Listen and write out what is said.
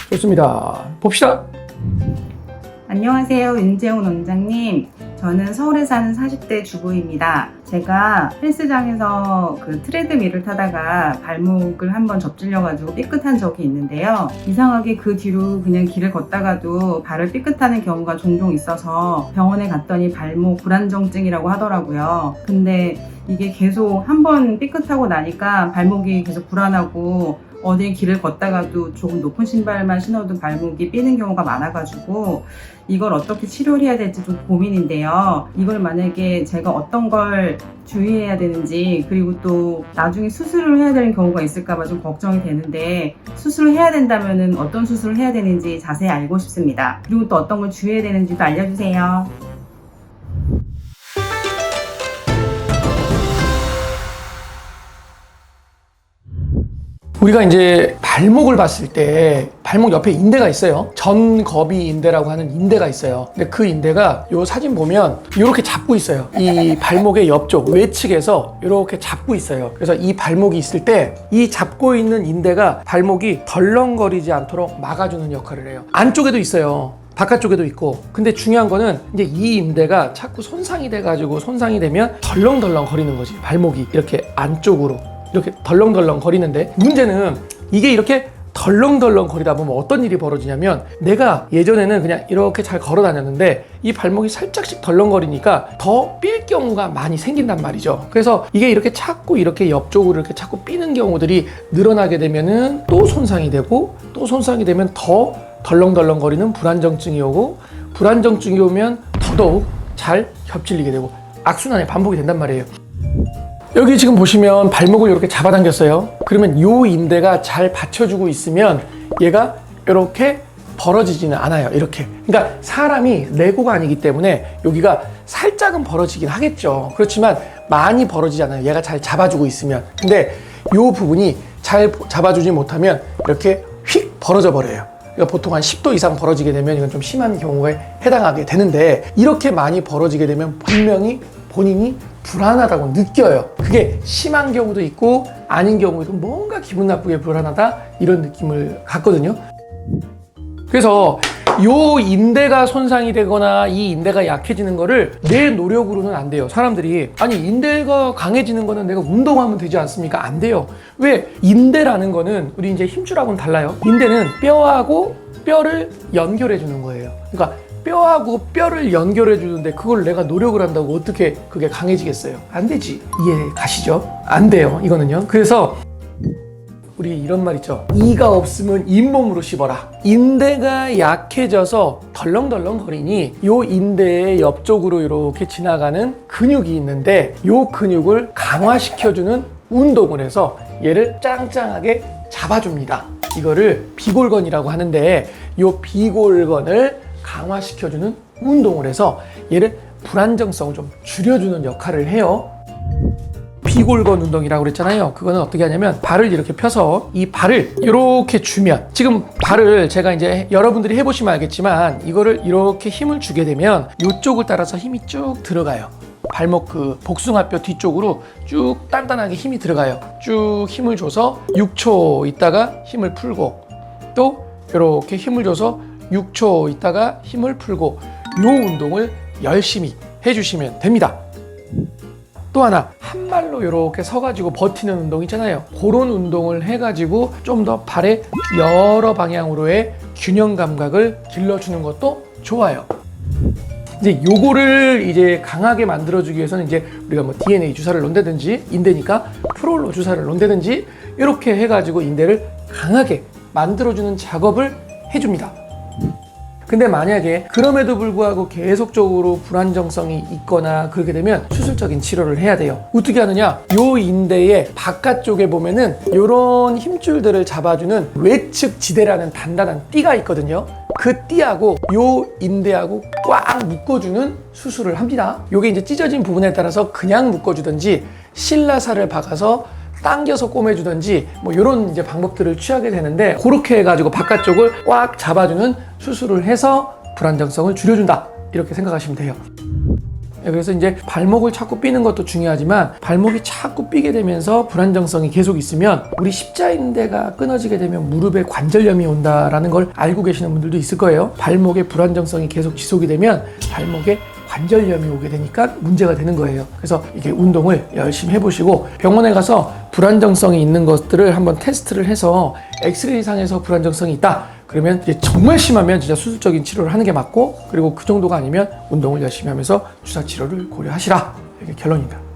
좋습니다. 봅시다. 안녕하세요. 윤재훈 원장님. 저는 서울에 사는 40대 주부입니다. 제가 헬스장에서 그 트레드밀을 타다가 발목을 한번 접질려가지고 삐끗한 적이 있는데요. 이상하게 그 뒤로 그냥 길을 걷다가도 발을 삐끗하는 경우가 종종 있어서 병원에 갔더니 발목 불안정증이라고 하더라고요. 근데 이게 계속 한번 삐끗하고 나니까 발목이 계속 불안하고 어디 길을 걷다가도 조금 높은 신발만 신어도 발목이 삐는 경우가 많아가지고 이걸 어떻게 치료를 해야 될지 좀 고민인데요. 이걸 만약에 제가 어떤 걸 주의해야 되는지, 그리고 또 나중에 수술을 해야 되는 경우가 있을까봐 좀 걱정이 되는데, 수술을 해야 된다면 어떤 수술을 해야 되는지 자세히 알고 싶습니다. 그리고 또 어떤 걸 주의해야 되는지도 알려주세요. 우리가 이제 발목을 봤을 때 발목 옆에 인대가 있어요. 전거비 인대라고 하는 인대가 있어요. 근데 그 인대가 이 사진 보면 이렇게 잡고 있어요. 이 발목의 옆쪽 외측에서 이렇게 잡고 있어요. 그래서 이 발목이 있을 때 이 잡고 있는 인대가 발목이 덜렁거리지 않도록 막아주는 역할을 해요. 안쪽에도 있어요. 바깥쪽에도 있고. 근데 중요한 거는 이제 이 인대가 자꾸 손상이 돼가지고 손상이 되면 덜렁덜렁 거리는 거지. 발목이 이렇게 안쪽으로 이렇게 덜렁덜렁 거리는데, 문제는 이게 이렇게 덜렁덜렁 거리다 보면 어떤 일이 벌어지냐면, 내가 예전에는 그냥 이렇게 잘 걸어 다녔는데 이 발목이 살짝씩 덜렁거리니까 더 삘 경우가 많이 생긴단 말이죠. 그래서 이게 이렇게 자꾸 이렇게 옆쪽으로 이렇게 자꾸 삐는 경우들이 늘어나게 되면은 또 손상이 되고, 또 손상이 되면 더 덜렁덜렁 거리는 불안정증이 오고, 불안정증이 오면 더더욱 잘 겹질리게 되고 악순환의 반복이 된단 말이에요. 여기 지금 보시면 발목을 이렇게 잡아당겼어요. 그러면 이 인대가 잘 받쳐주고 있으면 얘가 이렇게 벌어지지는 않아요. 이렇게. 그러니까 사람이 레고가 아니기 때문에 여기가 살짝은 벌어지긴 하겠죠. 그렇지만 많이 벌어지지 않아요. 얘가 잘 잡아주고 있으면. 근데 이 부분이 잘 잡아주지 못하면 이렇게 휙 벌어져 버려요. 그러니까 보통 한 10도 이상 벌어지게 되면 이건 좀 심한 경우에 해당하게 되는데, 이렇게 많이 벌어지게 되면 분명히 본인이 불안하다고 느껴요. 그게 심한 경우도 있고 아닌 경우에도 뭔가 기분 나쁘게 불안하다 이런 느낌을 갖거든요. 그래서 요 인대가 손상이 되거나 이 인대가 약해지는 거를 내 노력으로는 안 돼요. 사람들이 아니 인대가 강해지는 거는 내가 운동하면 되지 않습니까? 안 돼요. 왜? 인대라는 거는 우리 이제 힘줄하고는 달라요. 인대는 뼈하고 뼈를 연결해 주는 거예요. 그러니까 뼈하고 뼈를 연결해 주는데 그걸 내가 노력을 한다고 어떻게 그게 강해지겠어요? 안 되지. 이해 가시죠? 안 돼요, 이거는요. 그래서 우리 이런 말 있죠. 이가 없으면 잇몸으로 씹어라. 인대가 약해져서 덜렁덜렁 거리니 요 인대의 옆쪽으로 이렇게 지나가는 근육이 있는데, 요 근육을 강화시켜주는 운동을 해서 얘를 짱짱하게 잡아줍니다. 이거를 비골건이라고 하는데, 요 비골건을 강화시켜주는 운동을 해서 얘를 불안정성을 좀 줄여주는 역할을 해요. 비골건 운동이라고 그랬잖아요. 그거는 어떻게 하냐면 발을 이렇게 펴서 이 발을 이렇게 주면, 지금 발을 제가 이제 여러분들이 해보시면 알겠지만 이거를 이렇게 힘을 주게 되면 이쪽을 따라서 힘이 쭉 들어가요. 발목 그 복숭아뼈 뒤쪽으로 쭉 단단하게 힘이 들어가요. 쭉 힘을 줘서 6초 있다가 힘을 풀고, 또 이렇게 힘을 줘서 6초 있다가 힘을 풀고, 이 운동을 열심히 해주시면 됩니다. 또 하나, 한 발로 이렇게 서가지고 버티는 운동 있잖아요. 그런 운동을 해가지고 좀 더 발의 여러 방향으로의 균형 감각을 길러주는 것도 좋아요. 이제 요거를 이제 강하게 만들어주기 위해서는 이제 우리가 뭐 DNA 주사를 놓는다든지, 인대니까 프롤로 주사를 놓는다든지 이렇게 해가지고 인대를 강하게 만들어주는 작업을 해줍니다. 근데 만약에 그럼에도 불구하고 계속적으로 불안정성이 있거나 그렇게 되면 수술적인 치료를 해야 돼요. 어떻게 하느냐? 요 인대의 바깥쪽에 보면은 요런 힘줄들을 잡아주는 외측 지대라는 단단한 띠가 있거든요. 그 띠하고 요 인대하고 꽉 묶어주는 수술을 합니다. 요게 이제 찢어진 부분에 따라서 그냥 묶어주든지 실라사를 박아서 당겨서 꼬매주든지 뭐 이런 이제 방법들을 취하게 되는데, 그렇게 해가지고 바깥쪽을 꽉 잡아주는 수술을 해서 불안정성을 줄여준다, 이렇게 생각하시면 돼요. 그래서 이제 발목을 자꾸 삐는 것도 중요하지만 발목이 자꾸 삐게 되면서 불안정성이 계속 있으면 우리 십자인대가 끊어지게 되면 무릎에 관절염이 온다라는 걸 알고 계시는 분들도 있을 거예요. 발목의 불안정성이 계속 지속이 되면 발목에 관절염이 오게 되니까 문제가 되는 거예요. 그래서 이게 운동을 열심히 해보시고 병원에 가서 불안정성이 있는 것들을 한번 테스트를 해서 엑스레이 상에서 불안정성이 있다. 그러면 이제 정말 심하면 진짜 수술적인 치료를 하는 게 맞고, 그리고 그 정도가 아니면 운동을 열심히 하면서 주사 치료를 고려하시라. 이게 결론입니다.